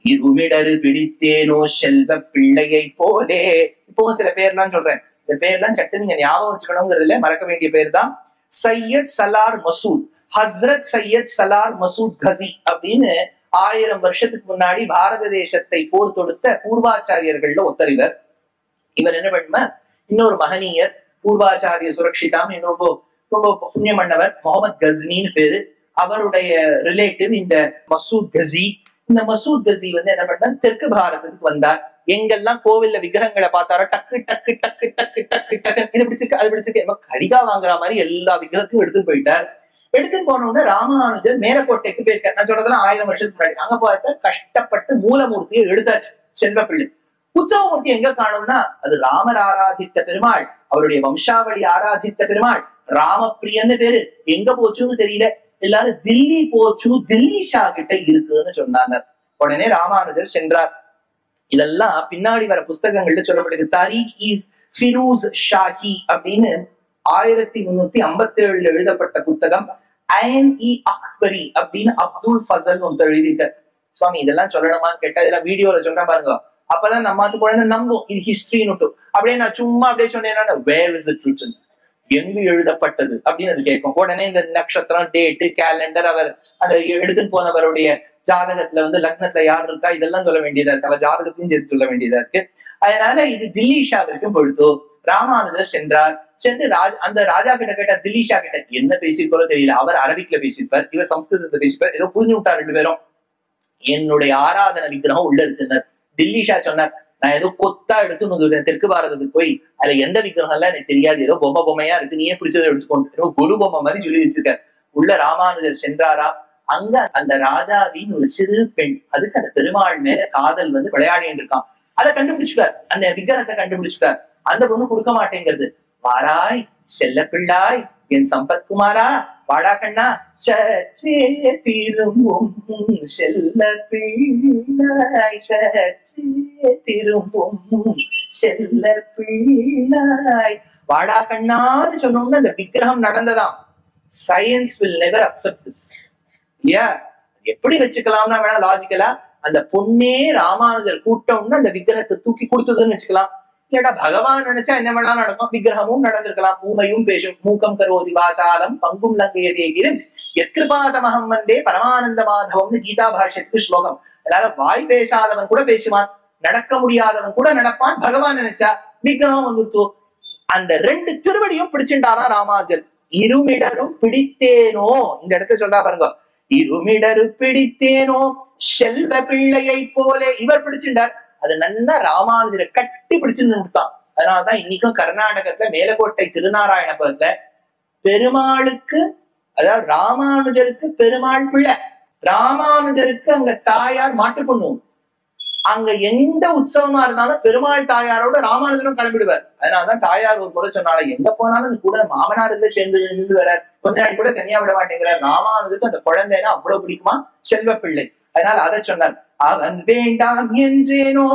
இருமிடரு பிடித்தேனோ செல்வ பிள்ளையை போலே. இப்போ சில பேர்லாம் சொல்றேன், இந்த பேர்லாம் சட்டு நீங்க ஞாபகம் வச்சுக்கணுங்கிறதுல மறக்க வேண்டிய பேர் தான். சையத் சலார் மசூத், ஹஸ்ரத் சையத் சலார் மசூத் கசி அப்படின்னு 1000 வருஷத்துக்கு முன்னாடி பாரத தேசத்தை போர் தொடுத்த பூர்வாச்சாரியர்கள்ல ஒத்தறிவர். இவர் என்ன பண்ணுமா, இன்னொரு மகனீயர் பூர்வாச்சாரிய சுரக்ஷிதாம், ரொம்ப ரொம்ப புண்ணிய மன்னவர் முகமது கஸ்னின்னு பேரு. அவருடைய ரிலேட்டிவ் இந்த மசூத் கசி. இந்த மசூத் கசி என்ன பண்ணார், தெற்கு பாரதத்துக்கு வந்தார். எங்கெல்லாம் கோவில்ல விக்கிரகங்களை பார்த்தாரோ டக்கு டக்கு டக்கு டக்கு டக்கு டக்கு இது பிடிச்சிருக்கு அது பிடிச்சிருக்கு கடிகா வாங்குற மாதிரி எல்லா விக்கிரகத்தையும் எடுத்துட்டு போயிட்டார். எடுத்துட்டு போனோம்னா ராமானுஜர் மேலக்கோட்டைக்கு போயிருக்கார். நான் சொல்றதெல்லாம் 1000 வருஷத்துக்கு முன்னாடி. அங்க பார்த்த கஷ்டப்பட்டு மூலமூர்த்தியை எடுத்தாச்சு செல்வப்பிள்ளை. உற்சவமூர்த்தி எங்க காணும்னா அது ராமர் ஆராதித்த பெருமாள், அவருடைய வம்சாவளி ஆராதித்த பெருமாள், ராமப்பிரியன்னு பேரு. எங்க போச்சுன்னு தெரியல. எல்லாரும் தில்லி போச்சு, தில்லி ஷா கிட்ட இருக்குன்னு சொன்னாங்க. உடனே ராமானுஜர் சென்றார். இதெல்லாம் பின்னாடி வர புஸ்தகங்கள்ல சொல்லப்பட்டிருக்கு. தாரீக் இ ஃபிரூஸ் ஷாஹி அப்படின்னு 1357 எழுதப்பட்ட புத்தகம். ஐன் இ அக்பரி அப்படின்னு அப்துல் ஃபசல் ஒருத்தர் எழுதிட்டார். சுவாமி இதெல்லாம் சொல்லணுமான்னு கேட்டா இதெல்லாம் வீடியோல சொல்றேன் பாருங்க, அப்பதான் நம்ம குழந்தை நம்பும் இது ஹிஸ்டரின்னு. அப்படியே நான் சும்மா அப்படியே சொன்னேன்னா வேர் இஸ் இட் ரிட்டன், எங்கு எழுதப்பட்டது அப்படின்னு அது கேட்கும். உடனே இந்த நட்சத்திரம், டேட்டு, கேலண்டர், அவர் அந்த எடுத்துன்னு போனவருடைய ஜாதகத்துல லக்னத்துல யார் இருக்கா இதெல்லாம் சொல்ல வேண்டியதா இருக்கு. அவர் ஜாதகத்தையும் சேர்த்து சொல்ல வேண்டியதா இருக்கு. அதனால இது தில்லி ஷா வரைக்கும் பொழுது ராமானுஜர் சென்றார். சென்று அந்த ராஜா கிட்ட கேட்டார், தில்லி ஷா கிட்ட என்ன பேசியிருக்கோ தெரியல. அவர் அரபிக்ல பேசியிருப்பார், இவர் சம்ஸ்கிருதத்துல பேசிப்பார். ஏதோ புரிஞ்சு விட்டார் ரெண்டு பேரும். என்னுடைய ஆராதன விக்கிரகம் உள்ள இருக்குன்னார். தில்லி ஷா சொன்னார், நான் ஏதோ கொத்தா எடுத்து தெற்கு பாரதத்துக்கு போய் அதுல எந்த விக்கிரகம் எல்லாம் எனக்கு தெரியாது, ஏதோ பொம்மையா இருக்கு, நீயே பிடிச்சதை எடுத்துக்கொண்டு ஏதோ குரு பொம்மை மாதிரி சொல்லி வச்சிருக்காரு. உள்ள ராமானுஜர் சென்றாரா. அங்க அந்த ராஜாவின் ஒரு சிறு பெண், அதுக்கு அந்த பெருமாள் மேல காதல் விளையாடிட்டு இருக்கான். அதை கண்டுபிடிச்சுட்டார், அந்த விக்கிரகத்தை கண்டுபிடிச்சுட்டார். அந்த பொண்ணு கொடுக்க மாட்டேங்கிறது. வாராய் செல்ல பிள்ளாய் என் சம்பத்குமாரா, வாடா கண்ணா, சற்றே திரும்பும் செல்ல பிள்ளாய், சற்றே திரும்பும் செல்ல பிள்ளாய், வாடா கண்ணான்னு சொன்னோம்னா அந்த விக்கிரகம் நடந்ததாம். Science will never accept this. இல்லையா? எப்படி வச்சுக்கலாம்னா வேணா லாஜிக்கலா அந்த பொண்ணே ராமானுஜர் கூட்டம்னு அந்த விக்கிரகத்தை தூக்கி கொடுத்ததுன்னு வச்சுக்கலாம். இல்லடா பகவான் நினைச்சா என்ன வேணாலும் நடக்கும். விக்கிரகமும் நடந்திருக்கலாம். ஊமையும் பேசும். மூக்கம் கரோதி வாசாலம் பங்கும் லங்கையதேகிரும் எத்கிருபாதமகம் வந்தே பரமானந்த மாதவம்னு கீதா பாஷ்யத்துக்கு ஸ்லோகம். அதனால வாய் பேசாதவன் கூட பேசுவான், நடக்க முடியாதவன் கூட நடப்பான். பகவான் நினைச்சா விக்கிரகம் வந்துருத்தோ. அந்த 2 திருவடியும் பிடிச்சுட்டாரா ராமானுஜர். இருமிடரும் பிடித்தேனோ, இந்த இடத்த சொல்றா பாருங்க, இருமிடரு பிடித்தேனோ செல்வ பிள்ளையை போலே. இவர் பிடிச்சுட்டார். அது நல்லா ராமானுஜரை கட்டி பிடிச்சுன்னு கொடுத்தான். அதனாலதான் இன்னைக்கும் கர்நாடகத்துல மேலக்கோட்டை திருநாராயணபுரத்துல பெருமாளுக்கு, அதாவது ராமானுஜருக்கு பெருமாள் பிள்ளை, ராமானுஜருக்கு அங்க தாயார் மாட்டு பொண்ணும். அங்க எந்த உற்சவமா இருந்தாலும் பெருமாள் தாயாரோட ராமானுஜரும் கிளம்பிடுவார். அதனாலதான் தாயார் ஒரு முறை சொன்னாலும் எங்க போனாலும் அந்த கூட மாமனார் இல்ல சேர்ந்து இருந்து வர, கொஞ்ச நாள் கூட தனியா விட மாட்டேங்கிறார். ராமானுஜருக்கு அந்த குழந்தைன்னா அவ்வளவு பிடிக்குமா, செல்வ பிள்ளை. அதனால அதை சொன்னார். அவன் வேண்டாம் என்றேனோ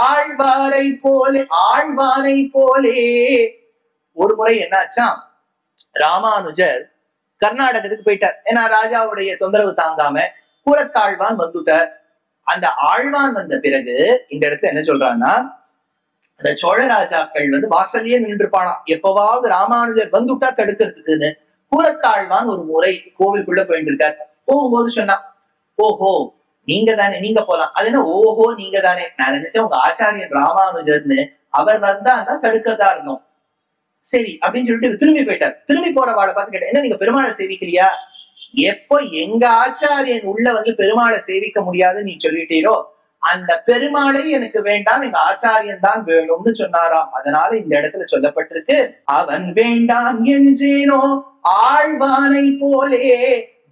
ஆழ்வாரை போலே, ஆழ்வாரை போலே. ஒரு முறை என்னாச்சா, ராமானுஜர் கர்நாடகத்துக்கு போயிட்டார். ஏன்னா ராஜாவுடைய தொந்தரவு தாங்காம கூரத்தாழ்வான் வந்துட்டார். அந்த ஆழ்வான் வந்த பிறகு இந்த இடத்துல என்ன சொல்றான்னா, அந்த சோழ ராஜாக்கள் வாசல்லையே நின்றுப்பானா, எப்பவாவது ராமானுஜர் வந்துட்டா தடுக்கிறதுக்குன்னு. கூரத்தாழ்வான் ஒரு முறை கோவிலுக்குள்ள போயிட்டு இருக்கார். போகும்போது சொன்னா, ஓஹோ நீங்க தானே, நீங்க போலாம். அது என்ன ஓஹோ நீங்க தானே, நான் நினைச்சேன் உங்க ஆச்சாரியன் ராமானுஜர்னு, அவர் வந்தா தான் தடுக்கிறதா இருந்தோம். சரி அப்படின்னு சொல்லிட்டு திரும்பி போயிட்டார். திரும்பி போறவாளை பார்த்து கேட்டேன், என்ன நீங்க பெருமாளை சேவிக்கலையா? எப்போ எங்க ஆச்சாரியன் உள்ள பெருமாளை சேவிக்க முடியாதுன்னு நீ சொல்லிட்டீரோ, அந்த பெருமாளை எனக்கு வேண்டாம், எங்க ஆச்சாரியன் தான் வேணும்னு சொன்னாராம். அதனால இந்த இடத்துல சொல்லப்பட்டிருக்கு, அவன் வேண்டாம் என்றேனோ ஆழ்வானை போலே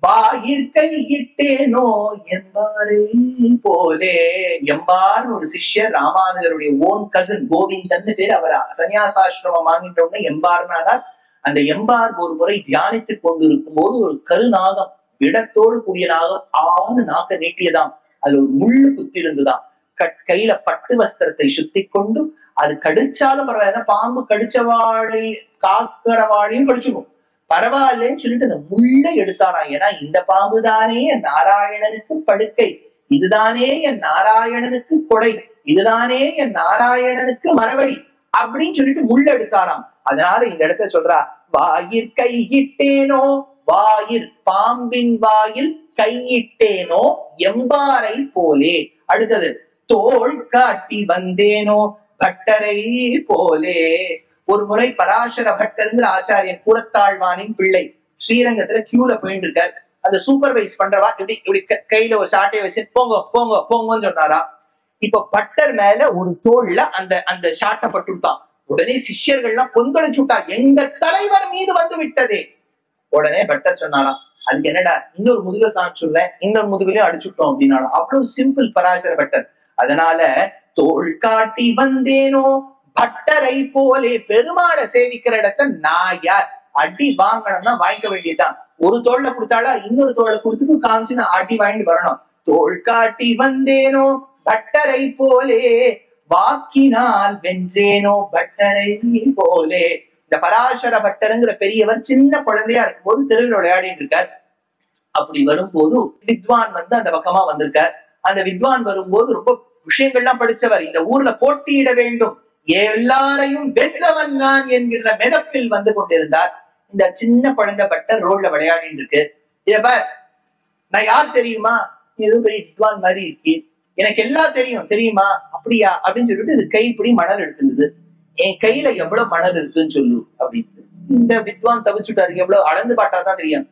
வாயிற்கை இட்டேனோ எம்பாரை போலே. எம்பார்னு ஒரு சிஷ்யர், ராமானுஜருடைய ஓன் கசின் கோவிந்தன் பேர். அவர் சன்னியாசாசிரமம் வாங்கிட்ட உடனே எம்பார்னாதான். அந்த எம்பார் ஒரு முறை தியானித்துக் கொண்டு இருக்கும் போது ஒரு கருநாகம், இடத்தோடு கூடிய நாகம் ஆறு நாக்க நீட்டியதாம். அது ஒரு முள்ளு குத்தி இருந்துதான். கையில பட்டு வஸ்திரத்தை சுத்தி கொண்டு, அது கடிச்சாலும் பரவாயில்ல, பாம்பு கடிச்சவாளி காக்கிறவாளையும் கடிச்சுக்கும் பரவாயில்லன்னு சொல்லிட்டு அந்த முள்ளை எடுத்தாராம். ஏன்னா இந்த பாம்பு தானே நாராயணனுக்கு படுக்கை, இதுதானே என் நாராயணனுக்கு கொடை, இதுதானே என் நாராயணனுக்கு மரவடி அப்படின்னு சொல்லிட்டு முள்ள எடுத்தாராம். அதனால இந்த இடத்துல சொல்றா, வாயிற் கையிட்டேனோ, வாயிற் பாம்பின் வாயில் கையிட்டேனோ எம்பாரை போலே. அடுத்தது, தோள் காட்டி வந்தேனோ பட்டரை போலே. ஒரு முறை பராசர பட்டருங்கிற ஆச்சாரியன் கூரத்தாழ்வானின் பிள்ளை ஸ்ரீரங்கத்துல கியூல போயிட்டு இருக்காரு. அந்த சூப்பர்வைஸ் பண்றவா இப்படி இப்படி கையில ஒரு சாட்டையை வச்சு போங்க போங்க போங்கன்னு சொன்னாரா. இப்ப பட்டர் மேல ஒரு தோல்ல அந்த அந்த சாட்டை பட்டுட்டான். உடனே சிஷ்யர்கள்லாம் கொந்தளிச்சுட்டா, எங்க தலைவர் மீது வந்து விட்டதே. உடனே பட்டர் சொன்னாராம், அதுக்கு என்னடா இன்னொரு முதுக காமிச்சுடுறேன், இன்னொரு முதுகுலையும் அடிச்சுட்டோம் அப்படின்னாலும். அவ்வளவு சிம்பிள் பராசர பட்டர். அதனால தோள் காட்டி வந்தேனோ பட்டரை போலே. பெருமாளை சேவிக்கிற இடத்த நான் யார் அடி வாங்கணும்னா வாங்கிக்க வேண்டியதுதான். ஒரு தோல்ல கொடுத்தாளா இன்னொரு தோல்ல கொடுத்துட்டு காமிச்சு நான் அடி வாங்கிட்டு வரணும். தோள் காட்டி வந்தேனோ பட்டரை போலே, வாக்கினால் வென்றேனோ பட்டரை போலே. இந்த பராசர பட்டருங்கிற பெரியவர் சின்ன குழந்தையா இருக்கும்போது தெருவில் விளையாடிட்டு இருக்கார். அப்படி வரும்போது வித்வான் வந்து அந்த பக்கமா வந்திருக்கார். அந்த வித்வான் வரும்போது ரொம்ப விஷயங்கள்லாம் படிச்சவர். இந்த ஊர்ல போட்டியிட வேண்டும், எல்லாரையும் வென்றவன் நான் என்கிற மெதப்பில் வந்து கொண்டிருந்தார். இந்த சின்ன குழந்தை பட்டர் ரோட்ல விளையாடிட்டு இருக்கு. இத பார், நான் யார் தெரியுமா, எதுவும் பெரிய வித்வான் மாதிரி இருக்கு, எனக்கு எல்லாம் தெரியும் தெரியுமா, அப்படியா அப்படின்னு சொல்லிட்டு இது கைப்பிடி மணல் எடுத்துருந்தது. என் கையில எவ்வளவு மணல் இருக்குன்னு சொல்லு அப்படின்னு. இந்த வித்வான் தவிச்சுட்டாரு, எவ்வளவு அளந்து பாட்டாதான் தெரியும்.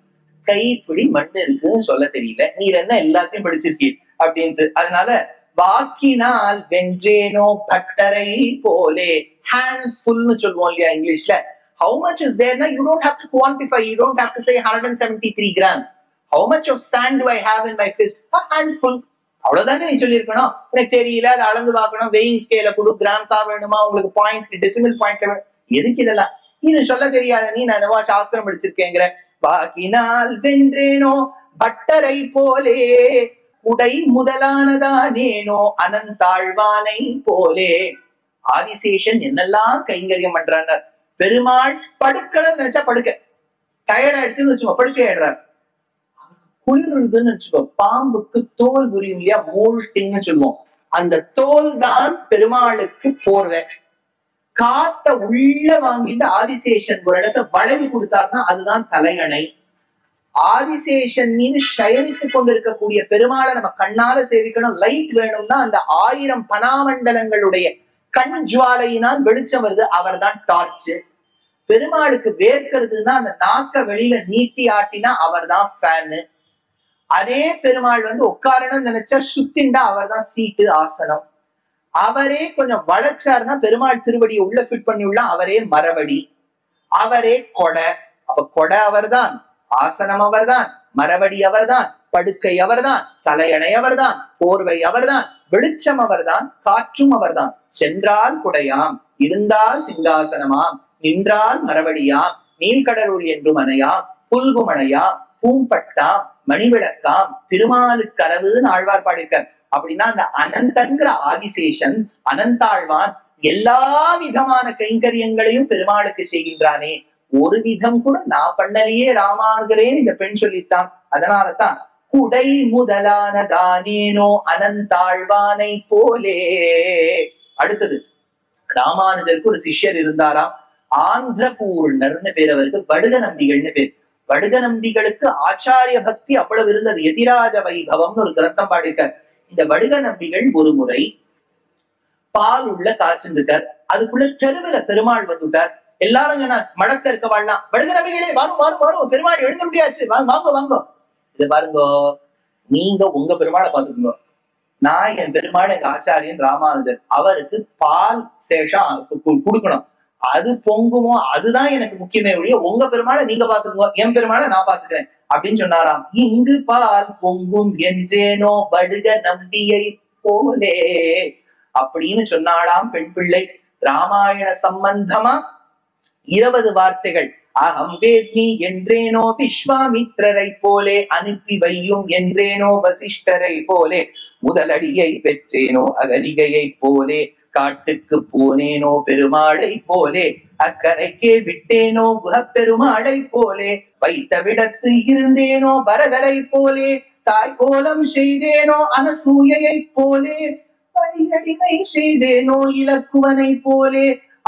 கைப்பிடி மண் இருக்குன்னு சொல்ல தெரியல, நீர் என்ன எல்லாத்தையும் படிச்சிருக்கீர் அப்படின்ட்டு. அதனால வாக்கினால் வென்றேனோ பட்டரை போலே. handfulனு சொல்லுவோம் இல்லையா இங்கிலீஷ்ல. how much is there? You don't have to quantify, you don't have to say 173 grams. how much of sand do I have in my fist? a handful. அவ்வளவுதானே நீ சொல்லியிருக்கணும். எனக்கு தெரியல, அதை அளந்து பார்க்கணும், வெயிங் ஸ்கேல கொடு, கிராம்ஸா வேணுமா உங்களுக்கு, பாயிண்ட் டெசிமல் பாயிண்ட் எதுக்கு இதெல்லாம்? இது சொல்ல தெரியாத நீ நான் என்னவா சாஸ்திரம் படிச்சிருக்கேங்கிற. வாக்கினால் வென்றேனோ பட்டரை போலே, குடை முதலானதானேனோ அனந்தாழ்வானை போலே. ஆதிசேஷன் என்னெல்லாம் கைங்கரியம் பண்றாங்க. பெருமாள் படுக்கலன்னு நினைச்சா படுக்க டயர்ட் ஆயிடுச்சுன்னு வச்சுக்கோ, படுக்க ஆயிடுறாரு. குளிர்றதுன்னு வச்சுக்கோ, பாம்புக்கு தோல் புரியும் இல்லையா, மோல்டிங்னு சொல்லுவோம். அந்த தோல் தான் பெருமாளுக்கு போர்வை. காத்த உள்ள வாங்கிட்டு ஆதிசேஷன் ஒரு இடத்த வளைவு கொடுத்தாருன்னா அதுதான் தலையணை. ஆதிசேஷன் மீது சயனித்துக் கொண்டிருக்கக்கூடிய பெருமாளை நம்ம கண்ணால சேவிக்கணும். லைட் வேணும்னா அந்த 1000 பனாமண்டலங்களுடைய கண் ஜுவாலையினால் வெளிச்சம் வருது, அவர் தான் டார்ச். பெருமாளுக்கு வேர்க்கிறதுனா அந்த நாக்க வெளியில நீட்டி ஆட்டினா அவர் தான் ஃபேனு. அதே பெருமாள் வந்து உட்காரணும்னு நினைச்சா சுத்திண்டா அவர் தான் சீட்டு ஆசனம். அவரே கொஞ்சம் வளைச்சாருன்னா பெருமாள் திருவடியை உள்ள ஃபிட் பண்ணி உள்ள அவரே மரவடி, அவரே கொடை. அப்ப கொடை அவர்தான், ஆசனம் அவர்தான், மரவடி அவர்தான், படுக்கை அவர்தான், தலையணை அவர்தான், போர்வை அவர்தான், வெளிச்சம் அவர்தான், காற்றும் அவர்தான். சென்றால் குடையாம், இருந்தால் சிங்காசனமாம், நின்றால் மரவடியாம், நீள்கடலுள் என்று மனையாம், புல்குமணையாம், பூம்பட்டாம், மணிவிளக்காம், திருமாலுக்கரவுன்னு ஆழ்வார் பாடியிருக்கார். அப்படின்னா அந்த அனந்தங்கிற ஆதிசேஷன், அனந்தாழ்வான் எல்லா விதமான கைங்கரியங்களையும் பெருமாளுக்கு செய்கின்றானே, ஒரு விதம் கூட நான் பண்ணலையே ராமானுஜரேன்னு இந்த பெண் சொல்லித்தான். அதனாலதான் குடை முதலானதானேனோ அனந்தாழ்வானை போலே. அடுத்தது, ராமானுஜருக்கு ஒரு சிஷ்யர் இருந்தாராம், ஆந்திரபூர்ணர்னு பேர். அவருக்கு வடுக நம்பிகள்னு பேர். வடுக நம்பிகளுக்கு ஆச்சாரிய பக்தி அவ்வளவு இருந்தது. யதிராஜ வைபவம்னு ஒரு கிரந்தம் பாடியிருக்கார். இந்த வடுக நம்பிகள் ஒரு முறை பால் உள்ள காய்ச்சிருக்கார். அதுக்குள்ள தெருவில் பெருமாள் வந்துட்டார். எல்லாரும் சொன்னா மடத்த இருக்க வாழலாம், வடுக நம்பிகளே வரும் வரும் வரும், பெருமாள் எழுந்த முடியாச்சு, வாங்க வாங்க. இது பாருங்க, நீங்க உங்க பெருமாளை பாத்துக்கோங்க, நான் என் பெருமாள் எங்க ஆச்சாரியன் ராமானுஜர், அவருக்கு பால் சேஷம் கொடுக்கணும், அது பொங்குமோ அதுதான் எனக்கு முக்கியமே ஒழிய உங்க பெருமாளை நீங்க பாத்துக்கோங்க, என் பெருமாளை நான் பாத்துக்கிறேன் அப்படின்னு சொன்னாராம். இங்கு பால் பொங்கும் என்றேனோ வடுக நம்பியை போலே அப்படின்னு சொன்னாலாம் பெண் பிள்ளை. ராமாயண சம்பந்தமா 20 வார்த்தைகள். அகம் வேத்மி என்றேனோ விஸ்வாமித்திரரை போலே, அனுப்பி வையும் என்றேனோ வசிஷ்டரை போலே, முதலடியை பெற்றேனோ அகலிகையை போலே, காட்டுக்கு போனேனோ பெருமாளை போலே, அக்கரைக்கே விட்டேனோ குஹப்பெருமாளை போலே, வைத்த விடத்து இருந்தேனோ பரதரை போலே, தாய் கோலம் செய்தேனோ அனசூயை போலே, வழியடிமை செய்தேனோ இலக்குவனை போலே,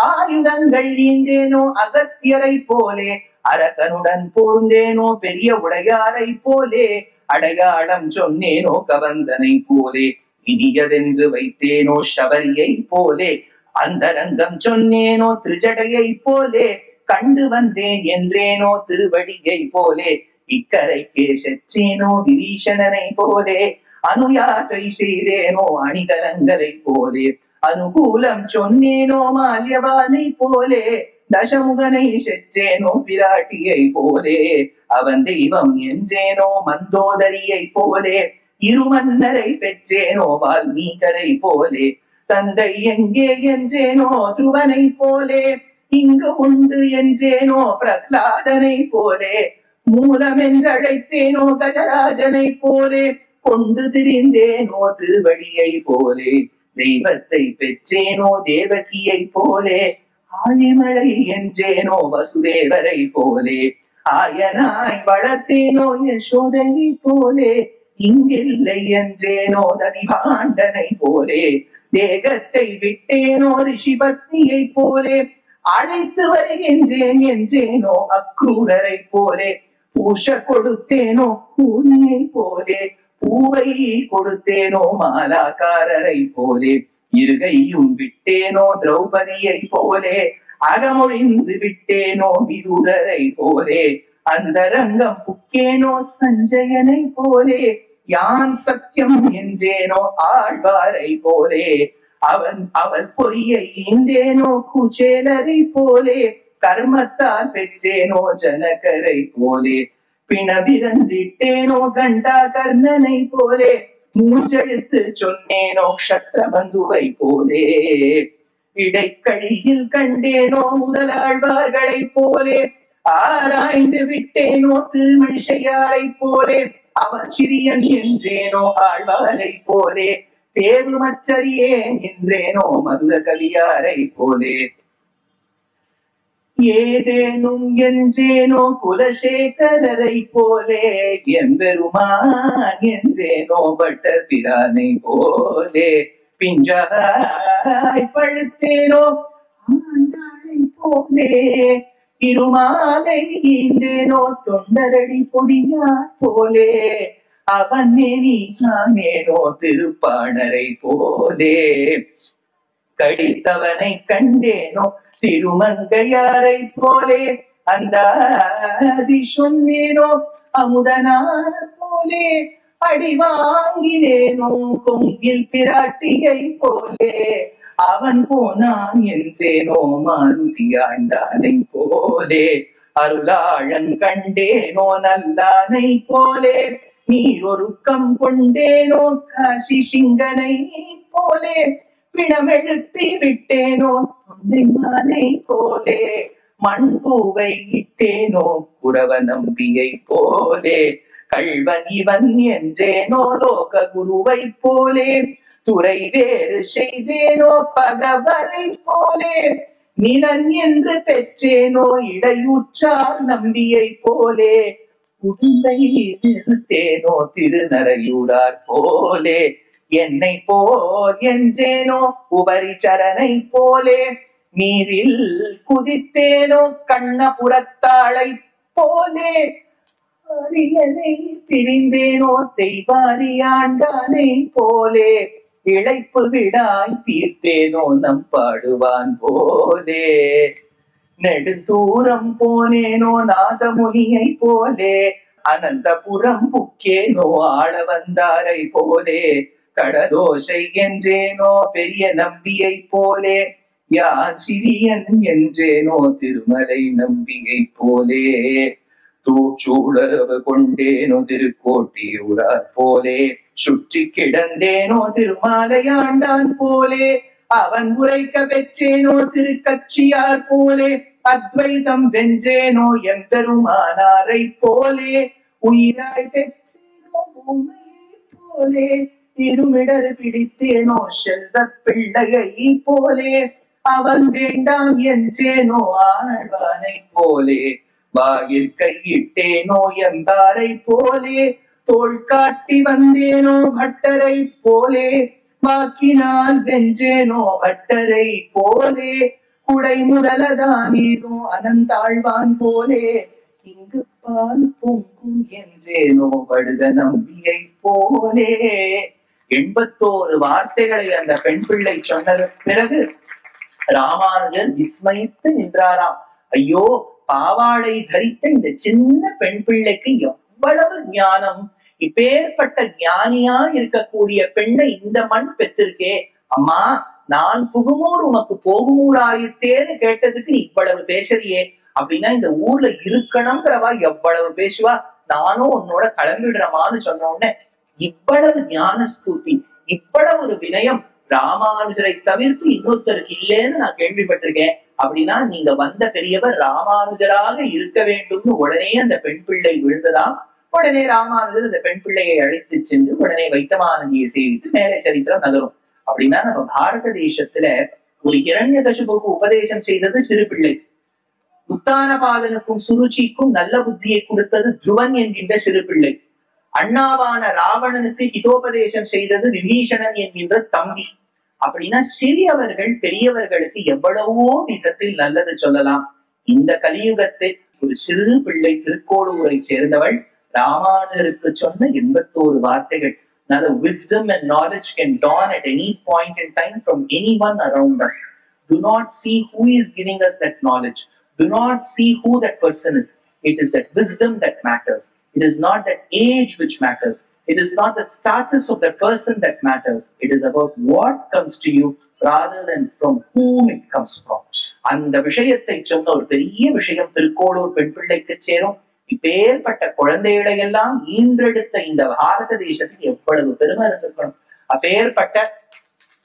ஆயுதங்கள் ஈந்தேனோ அகஸ்தியரை போலே, அரகனுடன் போர்ந்தேனோ பெரிய உடையாரை போலே, அடையாளம் சொன்னேனோ கவந்தனை போலே, இனியதென்று வைத்தேனோ சபரியை போலே, அந்தரங்கம் சொன்னேனோ திருஜடையை போலே, கண்டு வந்தேன் என்றேனோ திருவடியை போலே, இக்கரைக்கே செற்றேனோ விரீஷணனை போலே, அனுயாத்தை செய்தேனோ அணிகலங்களை போலே, அனுகூலம் சொன்னேனோ மால்யவானை போலே, தசமுகனை செற்றேனோ பிராட்டியை போலே, அவன் தெய்வம் என்றேனோ மந்தோதரியை போலே, இருமன்னரை பெற்றேனோ வால்மீகரை போலே, தந்தை எங்கே என்றேனோ துருவனை போலே, இங்கு உண்டு என்றேனோ பிரகலாதனை போலே, மூலம் என்றழைத்தேனோ கஜராஜனை போலே, கொண்டு திரிந்தேனோ திருவடியை போலே, தெய்வத்தை பெற்றேனோ தேவகியை போலே, ஆழிமழை என்றேனோ வசுதேவரை போலே, ஆயனாய் வளர்த்தேனோ யசோதையை போலே, இங்கில்லை என்றேனோ ததிபாண்டனை போலே, தேகத்தை விட்டேனோ ரிஷிபத்னியை போலே, அழைத்து வருகின்றேன் என்றேனோ அக்ரூரரை போலே, பூஷ கொடுத்தேனோ பூனியை போலே, பூவை கொடுத்தேனோ மாலாக்காரரை போலே, இருகையும் விட்டேனோ திரௌபதியை போலே, அகமொழிந்து விட்டேனோ விதுரரை போலே, அந்தரங்கம் புக்கேனோ சஞ்சயனை போலே, யான் சத்தியம் என்றேனோ ஆழ்வாரை போலே, அவள் பொறியை ஈந்தேனோ குச்சேலரை போலே, கர்மத்தால் பெற்றேனோ ஜனகரை போலே, பிணவிரந்திட்டேனோ கண்டா கர்ணனை போலே, மூன்றெழுத்து சொன்னேனோ க்ஷத்ரபந்துவை போலே, இடைக்கழியில் கண்டேனோ முதலாழ்வார்களை போலே, ஆராய்ந்து விட்டேனோ திருமழிசையாரை போலே, அவன் சிறியன் என்றேனோ ஆழ்வாரை போலே, தேதுமச்சரியேன் என்றேனோ மதுர கவியாரை போலே, ஏதேனும் என்றேனோ குலசேகரரை போலே, எம்பெருமான் என்றேனோ பட்டர் பிரானை போலே, பிஞ்சாய் பழுத்தேனோ ஆண்டாளை போலே, இருமாலை ஈந்தேனோ தொண்டரடி பொடியார் போலே, அவன் நெறியானேனோ திருப்பாணரை போலே, கடித்தவனை கண்டேனோ திருமங்கையாரை போலே, அந்த சொன்னேனோ அமுதனார் போலே, அடி வாங்கினேனோ கொங்கில் பிராட்டியை போலே, அவன் போனான் என்றேனோ மாருதி ஆண்டானை போலே, அருளாழன் கண்டேனோ நல்லானை போலே, நீரொருக்கம் கொண்டேனோ காசி சிங்கனை போலே, பிணமெழுப்பி விட்டேனோ தொண்டைமானை போலே, மண்பூவை இட்டேனோ குரவ நம்பியை போலே, கள்வன் இவன் என்றேனோ லோக குருவை போலே, துறை வேறு செய்தேனோ பகவரை போலே, நிலன் என்று பெற்றேனோ இடையூற்றார் நம்பியை போலே, உடம்பை நிறுத்தேனோ திருநரையூரார் போலே, என்னை போல் என்றேனோ உபரிச்சரனை போலே, நீரில் குதித்தேனோ கண்ணபுரத்தாளை போலே, அரியணை பிரிந்தேனோ தெய்வாரியாண்டானை போலே, இழைப்பு விடாய் தீர்த்தேனோ நம் பாடுவான் போலே, நெடுந்தூரம் போனேனோ நாதமுனியை போலே, அனந்தபுரம் புக்கேனோ ஆள வந்தாரை போலே, கடலோசை என்றேனோ பெரிய நம்பியை போலே, யான் சிறியன் என்றேனோ திருமலை நம்பியை போலே, தூச்சூழரவு கொண்டேனோ திருக்கோட்டியூரார் போலே, சுற்றி கிடந்தேனோ திருமாலையாண்டான் போலே, அவன் உரைக்க பெற்றேனோ திருக்கட்சியார் போலே, அத்வைதம் வென்றேனோ எம்பெருமானாரை போலே, உயிராய் பெற்றேனோ பூமையை போலே, இருமிடர் பிடித்தேனோ செல்வ பிள்ளையை போலே, அவன் வேண்டாம் என்றேனோ ஆழ்வானை போலே, வாயில் கையிட்டேனோ எம்பாரை போலே, தோள் காட்டி வந்தேனோ பட்டரை போலே, வாக்கினால் வென்றேனோ பட்டரை போலே, குடை முதலதானேனோ அனந்தாழ்வான் போலே, இங்கு பால் பொங்கும் என்றேனோ படுக நம்பியை போலே. 81 வார்த்தைகளை அந்த பெண் பிள்ளை சொன்னது பிறகு ராமானுஜர் விஸ்மயித்து நின்றாராம். ஐயோ, பாவாடை தரித்த இந்த சின்ன பெண் பிள்ளைக்கு எவ்வளவு ஞானம்! இப்பேற்பட்ட ஞானியா இருக்கக்கூடிய பெண்ணை இந்த மண் பெற்றிருக்கே. அம்மா, நான் புகுமூர் உமக்கு போகுமூராயித்தேன்னு கேட்டதுக்கு இவ்வளவு பேசுறியே அப்படின்னா இந்த ஊர்ல இருக்கணுங்கிறவா எவ்வளவு பேசுவா, நானும் உன்னோட கிளம்பிடுறமான்னு சொன்ன உடனே இவ்வளவு ஞான ஸ்தூதி, இவ்வளவு ஒரு வினயம் ராமானுஜரை தவிர்த்து இன்னொருத்தருக்கு இல்லைன்னு நான் கேள்விப்பட்டிருக்கேன். அப்படின்னா நீங்க வந்த பெரியவர் ராமானுஜராக இருக்க வேண்டும்னு உடனே அந்த பெண் பிள்ளை விழுந்ததாம். உடனே ராமானுஜர் அந்த பெண் பிள்ளையை அழைத்து சென்று உடனே வைத்தமானந்தியை சேவித்து மேலே சரித்திரம் நகரும். அப்படின்னா நம்ம பாரத தேசத்துல ஒரு இரண்யகசிபுவுக்கு உபதேசம் செய்தது சிறு பிள்ளை, உத்தானபாதனுக்கும் சுருச்சிக்கும் நல்ல புத்தியை கொடுத்தது துருவன் என்கின்ற சிறு பிள்ளை, அண்ணாவான ராவணனுக்கு ஹிதோபதேசம் செய்தது விபீஷணன் என்கின்ற தம்பி. அப்படின்னா சிறியவர்கள் பெரியவர்களுக்கு எவ்வளவோ விதத்தில் நல்லது சொல்லலாம். இந்த கலியுகத்தை ஒரு சிறு பிள்ளை திருக்கோளூரை சேர்ந்தவள் ராமானுஜருக்கு சொன்ன 81 வார்த்தைகள். Now the wisdom and knowledge can dawn at any point in time from anyone around us. Do not see who is giving us that knowledge. Do not see who that person is. It is that wisdom that matters. It is not that age which matters. It is not the status of the person that matters. It is about what comes to you rather than from whom it comes from. அந்த விஷயத்தை சொன்ன ஒரு பெரிய விஷயம் திருக்கோளூர் பெண் பிள்ளைக்கு சேரும். இப்பேற்பட்ட குழந்தைகளை எல்லாம் ஈன்றெடுத்த இந்த பாரத தேசத்துக்கு எவ்வளவு பெருமை இருந்திருக்கணும். அப்பேற்பட்ட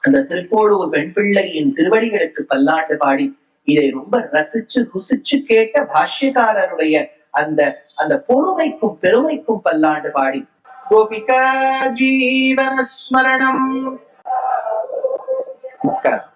அந்த திருக்கோளூர் பெண் பிள்ளையின் திருவடிகளுக்கு பல்லாண்டு பாடி இதை ரொம்ப ரசிச்சு ருசிச்சு கேட்ட பாஷ்யக்காரருடைய அந்த அந்த பொறுமைக்கும் பெருமைக்கும் பல்லாண்டு பாடி கோபிகா ஜீவன ஸ்மரணம். நமஸ்காரம்.